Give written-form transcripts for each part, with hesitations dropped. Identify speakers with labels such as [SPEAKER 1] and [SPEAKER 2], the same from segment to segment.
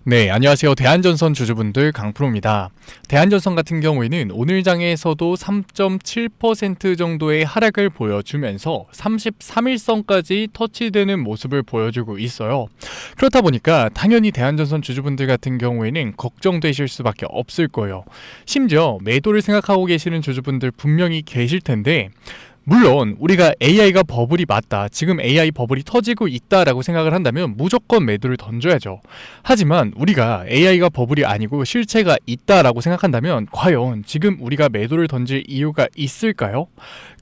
[SPEAKER 1] 네, 안녕하세요. 대한전선 주주분들 강프로입니다. 대한전선 같은 경우에는 오늘 장에서도 3.7% 정도의 하락을 보여주면서 33일선까지 터치되는 모습을 보여주고 있어요. 그렇다 보니까 당연히 대한전선 주주분들 같은 경우에는 걱정되실 수밖에 없을 거예요. 심지어 매도를 생각하고 계시는 주주분들 분명히 계실 텐데, 물론 우리가 AI가 버블이 맞다, 지금 AI 버블이 터지고 있다라고 생각을 한다면 무조건 매도를 던져야죠. 하지만 우리가 AI가 버블이 아니고 실체가 있다라고 생각한다면 과연 지금 우리가 매도를 던질 이유가 있을까요?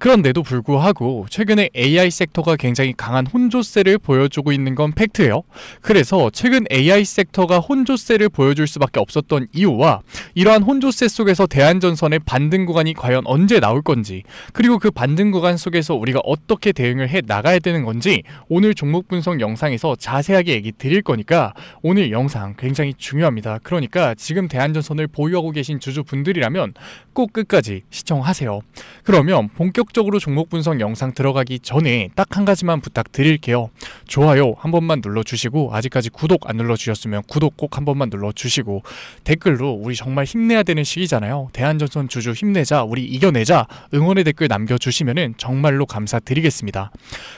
[SPEAKER 1] 그런데도 불구하고 최근에 AI 섹터가 굉장히 강한 혼조세를 보여주고 있는 건 팩트예요. 그래서 최근 AI 섹터가 혼조세를 보여줄 수밖에 없었던 이유와 이러한 혼조세 속에서 대한전선의 반등 구간이 과연 언제 나올 건지, 그리고 그 반등 구간 속에서 우리가 어떻게 대응을 해 나가야 되는 건지 오늘 종목 분석 영상에서 자세하게 얘기 드릴 거니까 오늘 영상 굉장히 중요합니다. 그러니까 지금 대한전선을 보유하고 계신 주주분들이라면 꼭 끝까지 시청하세요. 그러면 본격적으로 종목 분석 영상 들어가기 전에 딱 한 가지만 부탁드릴게요. 좋아요 한 번만 눌러주시고, 아직까지 구독 안 눌러주셨으면 구독 꼭 한 번만 눌러주시고, 댓글로 우리 정말 힘내야 되는 시기잖아요. 대한전선 주주 힘내자, 우리 이겨내자, 응원의 댓글 남겨주시면 정말로 감사드리겠습니다.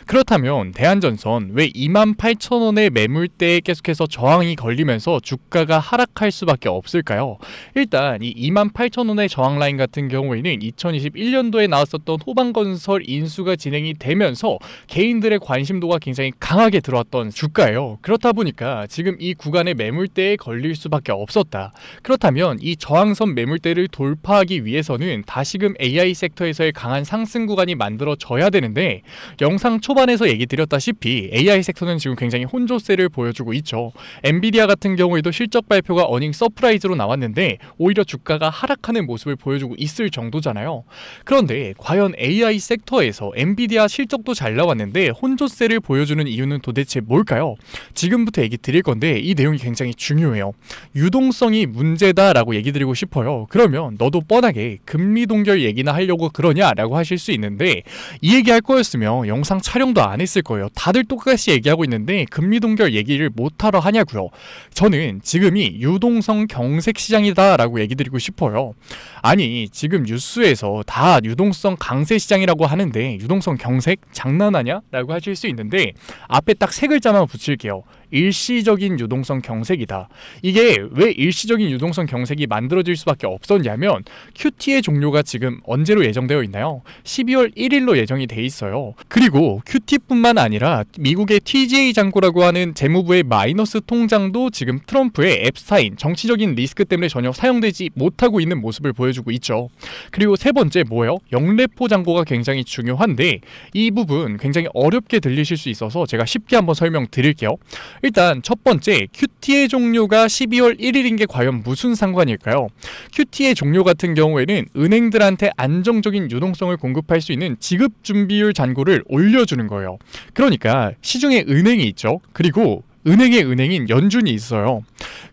[SPEAKER 1] 그렇다면 대한전선 왜 28,000원의 매물대에 계속해서 저항이 걸리면서 주가가 하락할 수밖에 없을까요? 일단 이 28,000원의 저항 라인 같은 경우에는 2021년도에 나왔었던 호방건설 인수가 진행이 되면서 개인들의 관심도가 굉장히 강하게 들어왔던 주가예요. 그렇다 보니까 지금 이 구간의 매물대에 걸릴 수밖에 없었다. 그렇다면 이 저항선 매물대를 돌파하기 위해서는 다시금 AI 섹터에서의 강한 상승 구간이 만들어져야 되는데, 영상 초반에서 얘기 드렸다시피 AI 섹터는 지금 굉장히 혼조세를 보여주고 있죠. 엔비디아 같은 경우에도 실적 발표가 어닝 서프라이즈로 나왔는데 오히려 주가가 하락하는 모습을 보여주고 있을 정도잖아요. 그런데 과연 AI 섹터에서 엔비디아 실적도 잘 나왔는데 혼조세를 보여주는 이유는 도대체 뭘까요? 지금부터 얘기 드릴 건데 이 내용이 굉장히 중요해요. 유동성이 문제다라고 얘기 드리고 싶어요. 그러면 너도 뻔하게 금리 동결 얘기나 하려고 그러냐라고 하실 수 있는데, 이 얘기할 거였으면 영상 촬영도 안 했을 거예요. 다들 똑같이 얘기하고 있는데 금리 동결 얘기를 못하러 하냐고요. 저는 지금이 유동성 경색 시장이다 라고 얘기 드리고 싶어요. 아니 지금 뉴스에서 다 유동성 강세 시장이라고 하는데 유동성 경색 장난하냐? 라고 하실 수 있는데, 앞에 딱 세 글자만 붙일게요. 일시적인 유동성 경색이다. 이게 왜 일시적인 유동성 경색이 만들어질 수밖에 없었냐면, QT의 종료가 지금 언제로 예정되어 있나요? 12월 1일로 예정이 돼 있어요. 그리고 QT뿐만 아니라 미국의 TGA 잔고라고 하는 재무부의 마이너스 통장도 지금 트럼프의 앱스타인 정치적인 리스크 때문에 전혀 사용되지 못하고 있는 모습을 보여주고 있죠. 그리고 세 번째 뭐예요? 영래포 잔고가 굉장히 중요한데 이 부분 굉장히 어렵게 들리실 수 있어서 제가 쉽게 한번 설명드릴게요. 일단 첫 번째, QT의 종료가 12월 1일인 게 과연 무슨 상관일까요? QT의 종료 같은 경우에는 은행들한테 안정적인 유동성을 공급할 수 있는 지급준비율 잔고를 올려주는 거예요. 그러니까 시중에 은행이 있죠. 그리고 은행의 은행인 연준이 있어요.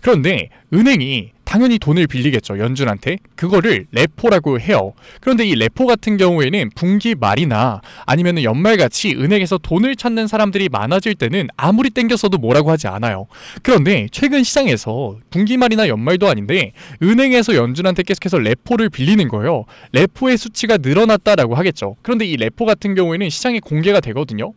[SPEAKER 1] 그런데 은행이 당연히 돈을 빌리겠죠. 연준한테. 그거를 레포라고 해요. 그런데 이 레포 같은 경우에는 분기 말이나 아니면 연말같이 은행에서 돈을 찾는 사람들이 많아질 때는 아무리 땡겼어도 뭐라고 하지 않아요. 그런데 최근 시장에서 분기 말이나 연말도 아닌데 은행에서 연준한테 계속해서 레포를 빌리는 거예요. 레포의 수치가 늘어났다라고 하겠죠. 그런데 이 레포 같은 경우에는 시장에 공개가 되거든요.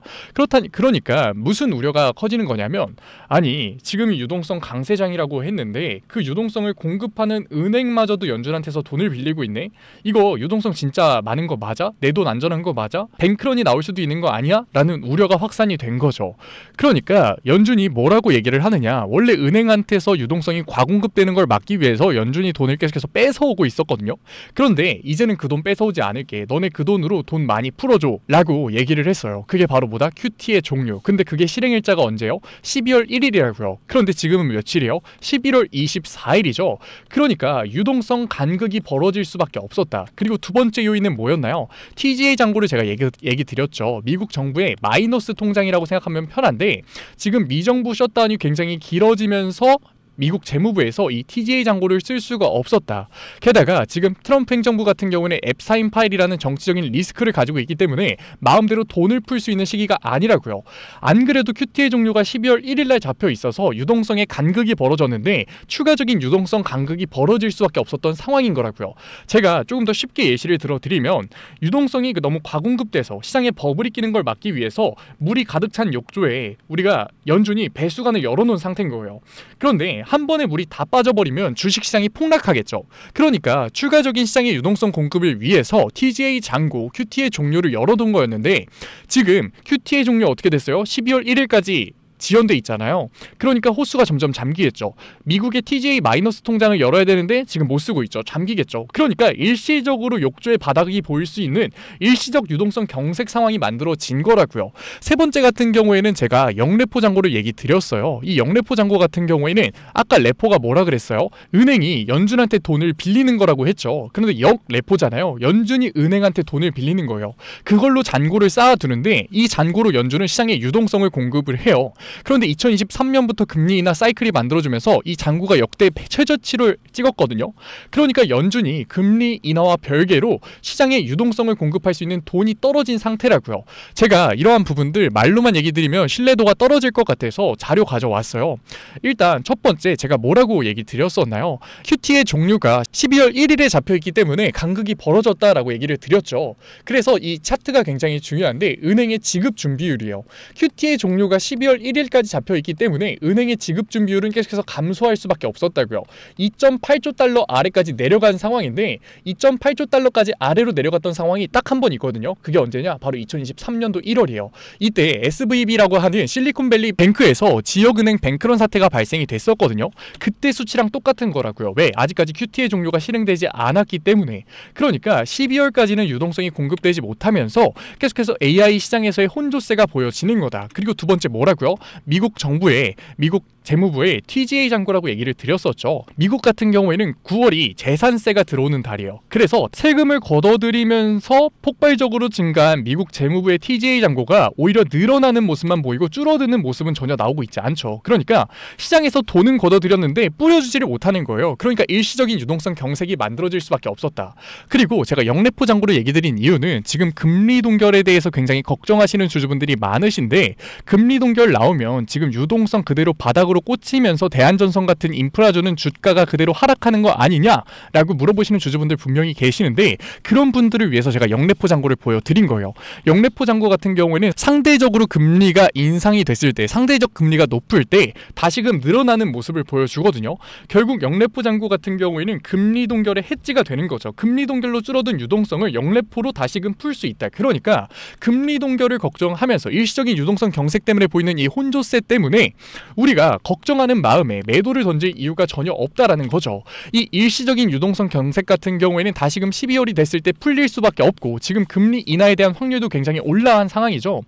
[SPEAKER 1] 그러니까 무슨 우려가 커지는 거냐면, 아니 지금 유동성 강세장이라고 했는데 그 유동성을 공급하는 은행마저도 연준한테서 돈을 빌리고 있네? 이거 유동성 진짜 많은 거 맞아? 내 돈 안전한 거 맞아? 뱅크런이 나올 수도 있는 거 아니야? 라는 우려가 확산이 된 거죠. 그러니까 연준이 뭐라고 얘기를 하느냐, 원래 은행한테서 유동성이 과공급되는 걸 막기 위해서 연준이 돈을 계속해서 뺏어오고 있었거든요. 그런데 이제는 그 돈 뺏어오지 않을게, 너네 그 돈으로 돈 많이 풀어줘 라고 얘기를 했어요. 그게 바로 뭐다? QT의 종료. 근데 그게 실행일자가 언제요? 12월 1일이라고요. 그런데 지금은 며칠이에요? 11월 24일이죠. 그러니까 유동성 간극이 벌어질 수밖에 없었다. 그리고 두 번째 요인은 뭐였나요? TGA 잔고를 제가 얘기 드렸죠. 미국 정부의 마이너스 통장이라고 생각하면 편한데 지금 미정부 셧다운이 굉장히 길어지면서 미국 재무부에서 이 TGA 잔고를 쓸 수가 없었다. 게다가 지금 트럼프 행정부 같은 경우는 앱사인 파일이라는 정치적인 리스크를 가지고 있기 때문에 마음대로 돈을 풀 수 있는 시기가 아니라고요. 안 그래도 QTA 종료가 12월 1일날 잡혀 있어서 유동성에 간극이 벌어졌는데 추가적인 유동성 간극이 벌어질 수밖에 없었던 상황인 거라고요. 제가 조금 더 쉽게 예시를 들어드리면 유동성이 너무 과공급돼서 시장에 버블이 끼는 걸 막기 위해서 물이 가득 찬 욕조에 우리가 연준이 배수관을 열어놓은 상태인 거예요. 그런데 한 번에 물이 다 빠져버리면 주식시장이 폭락하겠죠. 그러니까 추가적인 시장의 유동성 공급을 위해서 TGA 잔고, QTA 종료를 열어둔 거였는데 지금 QTA 종료 어떻게 됐어요? 12월 1일까지 지연돼 있잖아요. 그러니까 호수가 점점 잠기겠죠. 미국의 TGA 마이너스 통장을 열어야 되는데 지금 못 쓰고 있죠. 잠기겠죠. 그러니까 일시적으로 욕조의 바닥이 보일 수 있는 일시적 유동성 경색 상황이 만들어진 거라고요. 세 번째 같은 경우에는 제가 영레포 잔고를 얘기 드렸어요. 이 영레포 잔고 같은 경우에는 아까 레포가 뭐라 그랬어요? 은행이 연준한테 돈을 빌리는 거라고 했죠. 그런데 역레포잖아요. 연준이 은행한테 돈을 빌리는 거예요. 그걸로 잔고를 쌓아두는데 이 잔고로 연준은 시장에 유동성을 공급을 해요. 그런데 2023년부터 금리 인하 사이클이 만들어지면서 이 잔고가 역대 최저치를 찍었거든요. 그러니까 연준이 금리 인하와 별개로 시장에 유동성을 공급할 수 있는 돈이 떨어진 상태라고요. 제가 이러한 부분들 말로만 얘기 드리면 신뢰도가 떨어질 것 같아서 자료 가져왔어요. 일단 첫 번째 제가 뭐라고 얘기 드렸었나요? QTA 종료가 12월 1일에 잡혀있기 때문에 간극이 벌어졌다라고 얘기를 드렸죠. 그래서 이 차트가 굉장히 중요한데 은행의 지급 준비율이에요. QTA 종료가 12월 1일까지 잡혀있기 때문에 은행의 지급 준비율은 계속해서 감소할 수밖에 없었다고요. 2.8조 달러 아래까지 내려간 상황인데 2.8조 달러까지 아래로 내려갔던 상황이 딱 한 번 있거든요. 그게 언제냐? 바로 2023년도 1월이에요. 이때 SVB라고 하는 실리콘밸리 뱅크에서 지역은행 뱅크런 사태가 발생이 됐었거든요. 그때 수치랑 똑같은 거라고요. 왜? 아직까지 QTA 종료가 실행되지 않았기 때문에. 그러니까 12월까지는 유동성이 공급되지 못하면서 계속해서 AI 시장에서의 혼조세가 보여지는 거다. 그리고 두 번째 뭐라고요? 미국 재무부의 TGA 잔고라고 얘기를 드렸었죠. 미국 같은 경우에는 9월이 재산세가 들어오는 달이에요. 그래서 세금을 걷어들이면서 폭발적으로 증가한 미국 재무부의 TGA 잔고가 오히려 늘어나는 모습만 보이고 줄어드는 모습은 전혀 나오고 있지 않죠. 그러니까 시장에서 돈은 걷어들였는데 뿌려주지를 못하는 거예요. 그러니까 일시적인 유동성 경색이 만들어질 수밖에 없었다. 그리고 제가 영레포 잔고를 얘기 드린 이유는 지금 금리 동결에 대해서 굉장히 걱정하시는 주주분들이 많으신데 금리 동결 나오면 지금 유동성 그대로 바닥으로 꽂히면서 대한전선 같은 인프라주는 주가가 그대로 하락하는 거 아니냐라고 물어보시는 주주분들 분명히 계시는데 그런 분들을 위해서 제가 영레포 잔고를 보여드린 거예요. 영레포 잔고 같은 경우에는 상대적으로 금리가 인상이 됐을 때, 상대적 금리가 높을 때 다시금 늘어나는 모습을 보여주거든요. 결국 영레포 잔고 같은 경우에는 금리 동결의 해지가 되는 거죠. 금리 동결로 줄어든 유동성을 영레포로 다시금 풀 수 있다. 그러니까 금리 동결을 걱정하면서 일시적인 유동성 경색 때문에 보이는 이 혼조세 때문에 우리가 걱정하는 마음에 매도를 던질 이유가 전혀 없다라는 거죠. 이 일시적인 유동성 경색 같은 경우에는 다시금 12월이 됐을 때 풀릴 수밖에 없고 지금 금리 인하에 대한 확률도 굉장히 올라간 상황이죠.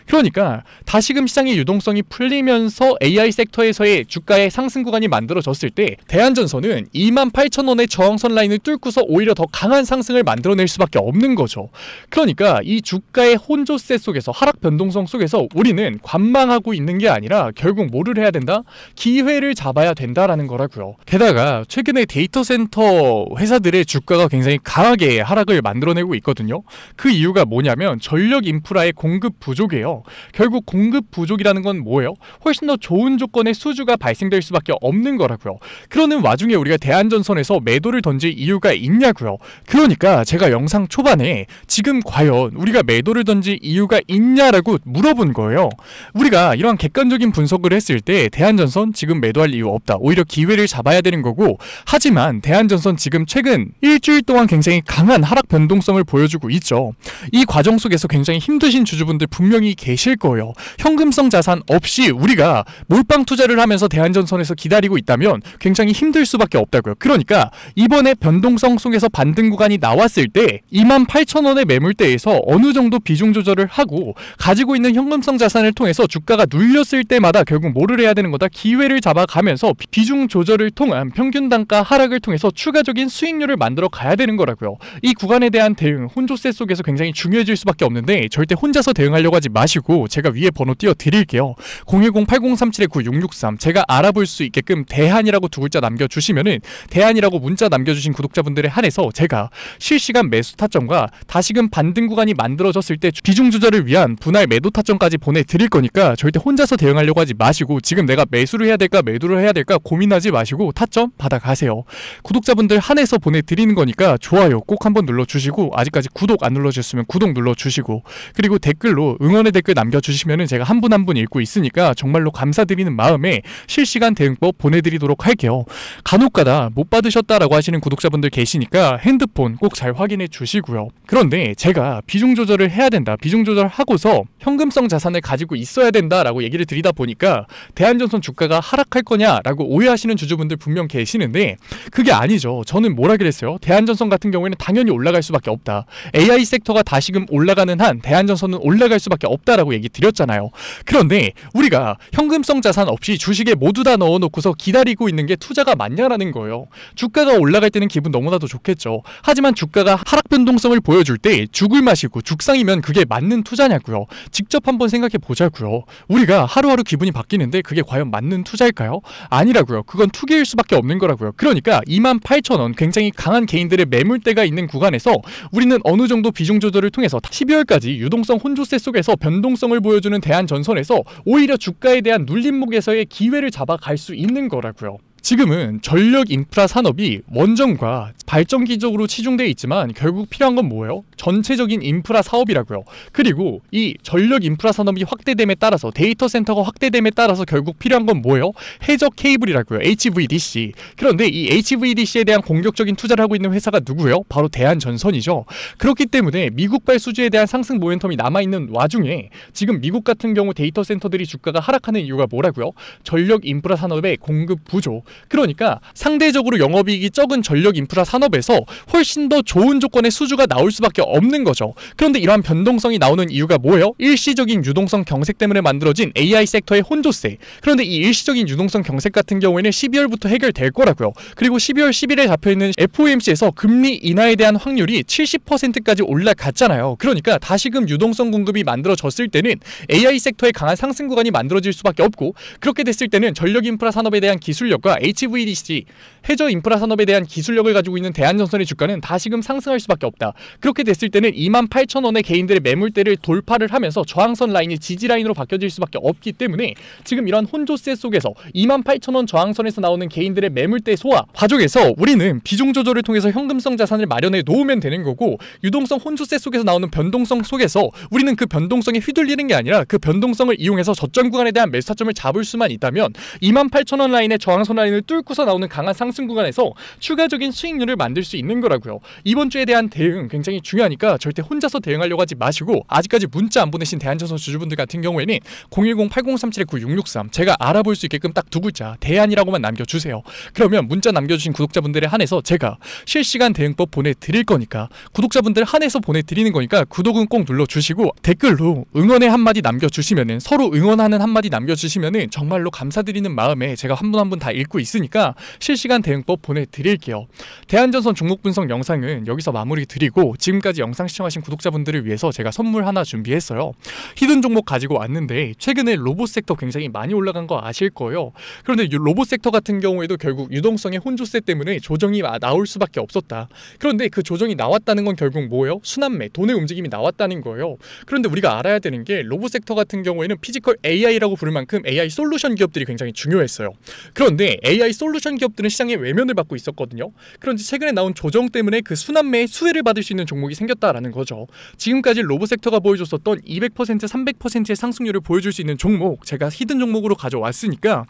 [SPEAKER 1] 그러니까 다시금 시장의 유동성이 풀리면서 AI 섹터에서의 주가의 상승 구간이 만들어졌을 때 대한전선은 28,000원의 저항선 라인을 뚫고서 오히려 더 강한 상승을 만들어낼 수밖에 없는 거죠. 그러니까 이 주가의 혼조세 속에서 하락 변동성 속에서 우리는 관망하고 있는 게 아니라 결국 뭐를 해야 된다? 기회를 잡아야 된다라는 거라고요. 게다가 최근에 데이터 센터 회사들의 주가가 굉장히 강하게 하락을 만들어내고 있거든요. 그 이유가 뭐냐면 전력 인프라의 공급 부족이에요. 결국 공급 부족이라는 건 뭐예요? 훨씬 더 좋은 조건의 수주가 발생될 수밖에 없는 거라고요. 그러는 와중에 우리가 대한전선에서 매도를 던질 이유가 있냐고요. 그러니까 제가 영상 초반에 지금 과연 우리가 매도를 던질 이유가 있냐라고 물어본 거예요. 우리가 이러한 객관적인 분석을 했을 때 대한전선 지금 매도할 이유 없다. 오히려 기회를 잡아야 되는 거고 하지만 대한전선 지금 최근 일주일 동안 굉장히 강한 하락 변동성을 보여주고 있죠. 이 과정 속에서 굉장히 힘드신 주주분들 분명히 계실 거예요. 현금성 자산 없이 우리가 몰빵 투자를 하면서 대한전선에서 기다리고 있다면 굉장히 힘들 수밖에 없다고요. 그러니까 이번에 변동성 속에서 반등 구간이 나왔을 때 28,000원의 매물대에서 어느 정도 비중 조절을 하고 가지고 있는 현금성 자산을 통해서 주가가 눌렸을 때마다 결국 뭐를 해야 되는 거다? 기회를 잡아가면서 비중 조절을 통한 평균 단가 하락을 통해서 추가적인 수익률을 만들어 가야 되는 거라고요. 이 구간에 대한 대응, 혼조세 속에서 굉장히 중요해질 수밖에 없는데 절대 혼자서 대응하려고 하지 마시고 제가 위에 번호 띄워드릴게요. 010-8037-9663 제가 알아볼 수 있게끔 대한이라고 두 글자 남겨주시면은 대한이라고 문자 남겨주신 구독자분들에 한해서 제가 실시간 매수 타점과 다시금 반등 구간이 만들어졌을 때 비중 조절을 위한 분할 매도 타점까지 보내드릴 거니까 절대 혼자서 대응하려고 하지 마시고 지금 내가 매수를 해야 될까 매도를 해야 될까 고민하지 마시고 타점 받아가세요. 구독자분들 한해서 보내드리는 거니까 좋아요 꼭 한번 눌러주시고 아직까지 구독 안 눌러주셨으면 구독 눌러주시고 그리고 댓글로 응원의 댓글 남겨주시면은 제가 한 분 한 분 읽고 있으니까 정말로 감사드리는 마음에 실시간 대응법 보내드리도록 할게요. 간혹가다 못 받으셨다라고 하시는 구독자분들 계시니까 핸드폰 꼭 잘 확인해 주시고요. 그런데 제가 비중 조절을 해야 된다, 비중 조절하고서 현금성 자산을 가지고 있어야 된다라고 얘기를 드리다 보니까 대한전선 주가가 하락할 거냐라고 오해하시는 주주분들 분명 계시는데 그게 아니죠. 저는 뭐라 그랬어요? 대한전선 같은 경우에는 당연히 올라갈 수밖에 없다. AI 섹터가 다시금 올라가는 한 대한전선은 올라갈 수밖에 없다라고 얘기 드렸잖아요. 그런데 우리가 현금성 자산 없이 주식에 모두 다 넣어놓고서 기다리고 있는 게 투자가 맞냐라는 거예요. 주가가 올라갈 때는 기분 너무나도 좋겠죠. 하지만 주가가 하락 변동성을 보여줄 때 죽을 맛이고 죽상이면 그게 맞는 투자냐고요. 직접 한번 생각해 보자고요. 우리가 하루하루 기분이 바뀌는데 그게 과연 맞는 투자일까요? 아니라고요. 그건 투기일 수밖에 없는 거라고요. 그러니까 28,000원 굉장히 강한 개인들의 매물대가 있는 구간에서 우리는 어느 정도 비중 조절을 통해서 12월까지 유동성 혼조세 속에서 변동성을 보여주는 대한전선에서 오히려 주가에 대한 눌림목에서의 기회를 잡아갈 수 있는 거라고요. 지금은 전력 인프라 산업이 원전과 발전기적으로 치중되어 있지만 결국 필요한 건 뭐예요? 전체적인 인프라 사업이라고요. 그리고 이 전력 인프라 산업이 확대됨에 따라서 데이터 센터가 확대됨에 따라서 결국 필요한 건 뭐예요? 해적 케이블이라고요. HVDC. 그런데 이 HVDC에 대한 공격적인 투자를 하고 있는 회사가 누구예요? 바로 대한전선이죠. 그렇기 때문에 미국발 수주에 대한 상승 모멘텀이 남아있는 와중에 지금 미국 같은 경우 데이터 센터들이 주가가 하락하는 이유가 뭐라고요? 전력 인프라 산업의 공급 부족. 그러니까 상대적으로 영업이익이 적은 전력 인프라 산업에서 훨씬 더 좋은 조건의 수주가 나올 수밖에 없는 거죠. 그런데 이러한 변동성이 나오는 이유가 뭐예요? 일시적인 유동성 경색 때문에 만들어진 AI 섹터의 혼조세. 그런데 이 일시적인 유동성 경색 같은 경우에는 12월부터 해결될 거라고요. 그리고 12월 10일에 잡혀있는 FOMC에서 금리 인하에 대한 확률이 70%까지 올라갔잖아요. 그러니까 다시금 유동성 공급이 만들어졌을 때는 AI 섹터의 강한 상승 구간이 만들어질 수밖에 없고 그렇게 됐을 때는 전력 인프라 산업에 대한 기술력과 HVDC, 해저 인프라 산업에 대한 기술력을 가지고 있는 대한전선의 주가는 다시금 상승할 수밖에 없다. 그렇게 됐을 때는 28,000원의 개인들의 매물대를 돌파를 하면서 저항선 라인이 지지라인으로 바뀌어질 수밖에 없기 때문에 지금 이런 혼조세 속에서 28,000원 저항선에서 나오는 개인들의 매물대 소화 과정에서 우리는 비중 조절을 통해서 현금성 자산을 마련해 놓으면 되는 거고 유동성 혼조세 속에서 나오는 변동성 속에서 우리는 그 변동성에 휘둘리는 게 아니라 그 변동성을 이용해서 저점 구간에 대한 매수 타점을 잡을 수만 있다면 28,000원 라인의 저항선 라인을 뚫고서 나오는 강한 상승 구간에서 추가적인 수익률을 만들 수 있는 거라고요. 이번 주에 대한 대응 굉장히 중요하니까 절대 혼자서 대응하려고 하지 마시고 아직까지 문자 안 보내신 대한전선 주주분들 같은 경우에는 010-8037-9663 제가 알아볼 수 있게끔 딱 두 글자 대안이라고만 남겨주세요. 그러면 문자 남겨주신 구독자분들에 한해서 제가 실시간 대응법 보내드릴 거니까 구독자분들 한해서 보내드리는 거니까 구독은 꼭 눌러주시고 댓글로 응원의 한마디 남겨주시면은 서로 응원하는 한마디 남겨주시면은 정말로 감사드리는 마음에 제가 한 분 한 분 다 읽고 있으니까 실시간 대응법 보내드릴게요. 대한전선 종목 분석 영상은 여기서 마무리 드리고 지금까지 영상 시청하신 구독자분들을 위해서 제가 선물 하나 준비했어요. 히든 종목 가지고 왔는데 최근에 로봇 섹터 굉장히 많이 올라간 거 아실 거예요. 그런데 이 로봇 섹터 같은 경우에도 결국 유동성의 혼조세 때문에 조정이 나올 수밖에 없었다. 그런데 그 조정이 나왔다는 건 결국 뭐예요? 순환매, 돈의 움직임이 나왔다는 거예요. 그런데 우리가 알아야 되는 게 로봇 섹터 같은 경우에는 피지컬 AI라고 부를 만큼 AI 솔루션 기업들이 굉장히 중요했어요. 그런데 AI 솔루션 기업들은 시장에 외면을 받고 있었거든요. 그런데 최근에 나온 조정 때문에 그 순환매의 수혜를 받을 수 있는 종목이 생겼다라는 거죠. 지금까지 로봇 섹터가 보여줬었던 200%, 300%의 상승률을 보여줄 수 있는 종목 제가 히든 종목으로 가져왔으니까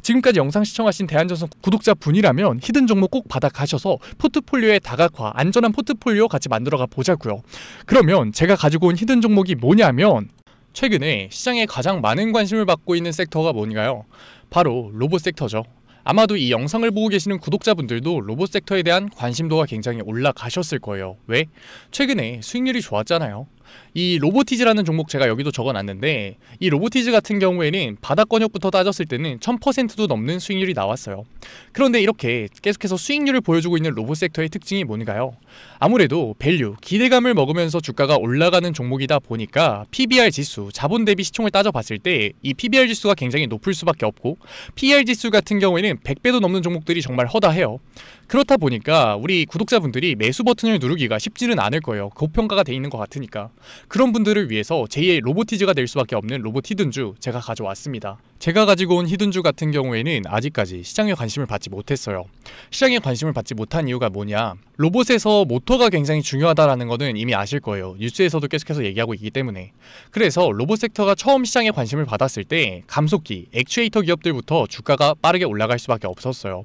[SPEAKER 1] 지금까지 영상 시청하신 대한전선 구독자분이라면 히든 종목 꼭 받아가셔서 포트폴리오의 다각화, 안전한 포트폴리오 같이 만들어가 보자고요. 그러면 제가 가지고 온 히든 종목이 뭐냐면 최근에 시장에 가장 많은 관심을 받고 있는 섹터가 뭔가요? 바로 로봇 섹터죠. 아마도 이 영상을 보고 계시는 구독자분들도 로봇 섹터에 대한 관심도가 굉장히 올라가셨을 거예요. 왜? 최근에 수익률이 좋았잖아요. 이 로보티즈라는 종목 제가 여기도 적어놨는데, 이 로보티즈 같은 경우에는 바닥권역부터 따졌을 때는 1000%도 넘는 수익률이 나왔어요. 그런데 이렇게 계속해서 수익률을 보여주고 있는 로봇 섹터의 특징이 뭔가요? 아무래도 밸류, 기대감을 먹으면서 주가가 올라가는 종목이다 보니까 PBR 지수, 자본 대비 시총을 따져봤을 때 이 PBR 지수가 굉장히 높을 수밖에 없고, PER 지수 같은 경우에는 100배도 넘는 종목들이 정말 허다해요. 그렇다 보니까 우리 구독자분들이 매수 버튼을 누르기가 쉽지는 않을 거예요. 고평가가 돼 있는 것 같으니까. 그런 분들을 위해서 제2의 로보티즈가 될 수밖에 없는 로봇 히든주 제가 가져왔습니다. 제가 가지고 온 히든주 같은 경우에는 아직까지 시장에 관심을 받지 못했어요. 시장에 관심을 받지 못한 이유가 뭐냐? 로봇에서 모터가 굉장히 중요하다라는 거는 이미 아실 거예요. 뉴스에서도 계속해서 얘기하고 있기 때문에. 그래서 로봇 섹터가 처음 시장에 관심을 받았을 때 감속기, 액추에이터 기업들부터 주가가 빠르게 올라갈 수밖에 없었어요.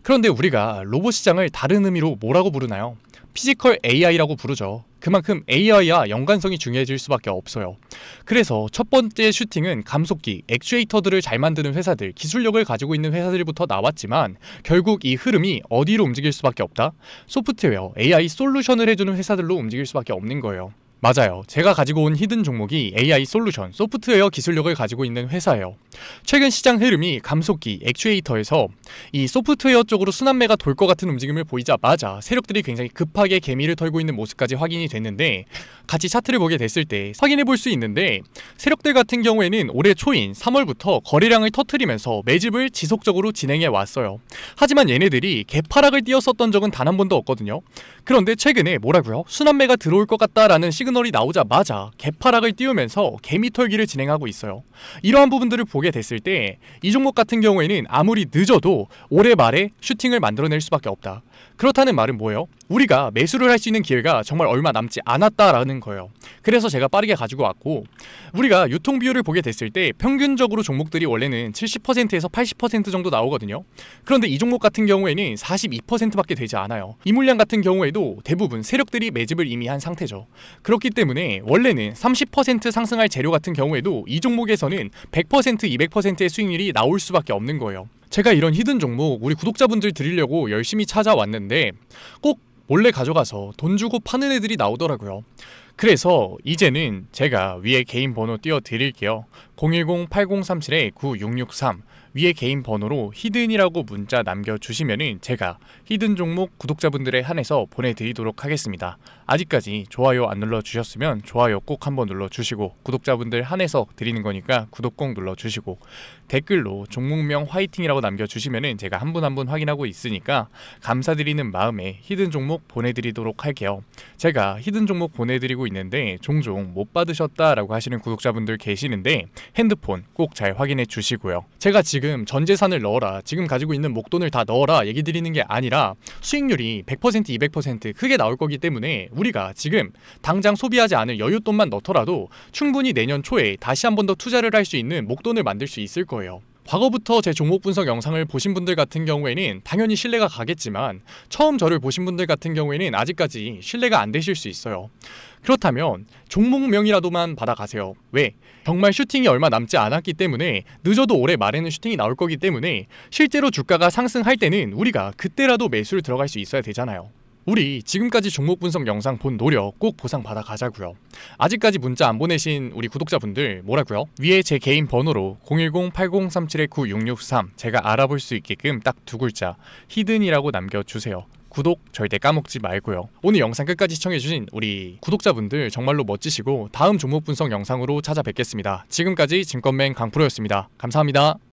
[SPEAKER 1] 그런데 우리가 로봇 시장을 다른 의미로 뭐라고 부르나요? 피지컬 AI라고 부르죠. 그만큼 AI와 연관성이 중요해질 수밖에 없어요. 그래서 첫 번째 슈팅은 감속기, 액추에이터들을 잘 만드는 회사들, 기술력을 가지고 있는 회사들부터 나왔지만 결국 이 흐름이 어디로 움직일 수밖에 없다? 소프트웨어, AI 솔루션을 해주는 회사들로 움직일 수밖에 없는 거예요. 맞아요. 제가 가지고 온 히든 종목이 AI 솔루션, 소프트웨어 기술력을 가지고 있는 회사예요. 최근 시장 흐름이 감속기, 액추에이터에서 이 소프트웨어 쪽으로 순환매가 돌 것 같은 움직임을 보이자마자 세력들이 굉장히 급하게 개미를 털고 있는 모습까지 확인이 됐는데, 같이 차트를 보게 됐을 때 확인해 볼 수 있는데, 세력들 같은 경우에는 올해 초인 3월부터 거래량을 터트리면서 매집을 지속적으로 진행해 왔어요. 하지만 얘네들이 개파락을 띄었었던 적은 단 한 번도 없거든요. 그런데 최근에 뭐라고요? 순환매가 들어올 것 같다라는 시그널이 나오자마자 개파락을 띄우면서 개미 털기를 진행하고 있어요. 이러한 부분들을 보게 됐을 때 이 종목 같은 경우에는 아무리 늦어도 올해 말에 슈팅을 만들어낼 수밖에 없다. 그렇다는 말은 뭐예요? 우리가 매수를 할 수 있는 기회가 정말 얼마 남지 않았다라는 거예요. 그래서 제가 빠르게 가지고 왔고, 우리가 유통 비율을 보게 됐을 때 평균적으로 종목들이 원래는 70%에서 80% 정도 나오거든요. 그런데 이 종목 같은 경우에는 42%밖에 되지 않아요. 이 물량 같은 경우에도 대부분 세력들이 매집을 이미 한 상태죠. 그렇기 때문에 원래는 30% 상승할 재료 같은 경우에도 이 종목에서는 100%, 200%의 수익률이 나올 수밖에 없는 거예요. 제가 이런 히든 종목 우리 구독자분들 드리려고 열심히 찾아왔는데 꼭 몰래 가져가서 돈 주고 파는 애들이 나오더라고요. 그래서 이제는 제가 위에 개인 번호 띄워 드릴게요. 010-8037-9663 위에 개인 번호로 히든이라고 문자 남겨주시면은 제가 히든 종목 구독자분들에 한해서 보내드리도록 하겠습니다. 아직까지 좋아요 안 눌러주셨으면 좋아요 꼭 한번 눌러주시고, 구독자분들 한해서 드리는 거니까 구독 꼭 눌러주시고, 댓글로 종목명 화이팅이라고 남겨주시면은 제가 한 분 한 분 확인하고 있으니까 감사드리는 마음에 히든 종목 보내드리도록 할게요. 제가 히든 종목 보내드리고 있는데 종종 못 받으셨다라고 하시는 구독자분들 계시는데 핸드폰 꼭 잘 확인해 주시고요. 제가 지금 전 재산을 넣어라, 지금 가지고 있는 목돈을 다 넣어라 얘기 드리는 게 아니라 수익률이 100%, 200% 크게 나올 거기 때문에 우리가 지금 당장 소비하지 않을 여윳돈만 넣더라도 충분히 내년 초에 다시 한 번 더 투자를 할 수 있는 목돈을 만들 수 있을 거예요. 과거부터 제 종목 분석 영상을 보신 분들 같은 경우에는 당연히 신뢰가 가겠지만, 처음 저를 보신 분들 같은 경우에는 아직까지 신뢰가 안 되실 수 있어요. 그렇다면 종목명이라도만 받아가세요. 왜? 정말 슈팅이 얼마 남지 않았기 때문에, 늦어도 올해 말에는 슈팅이 나올 거기 때문에 실제로 주가가 상승할 때는 우리가 그때라도 매수를 들어갈 수 있어야 되잖아요. 우리 지금까지 종목 분석 영상 본 노력 꼭 보상 받아 가자고요. 아직까지 문자 안 보내신 우리 구독자분들 뭐라고요? 위에 제 개인 번호로 010-8037-9663 제가 알아볼 수 있게끔 딱 두 글자 히든이라고 남겨주세요. 구독 절대 까먹지 말고요. 오늘 영상 끝까지 시청해주신 우리 구독자분들 정말로 멋지시고, 다음 종목 분석 영상으로 찾아뵙겠습니다. 지금까지 증권맨 강프로였습니다. 감사합니다.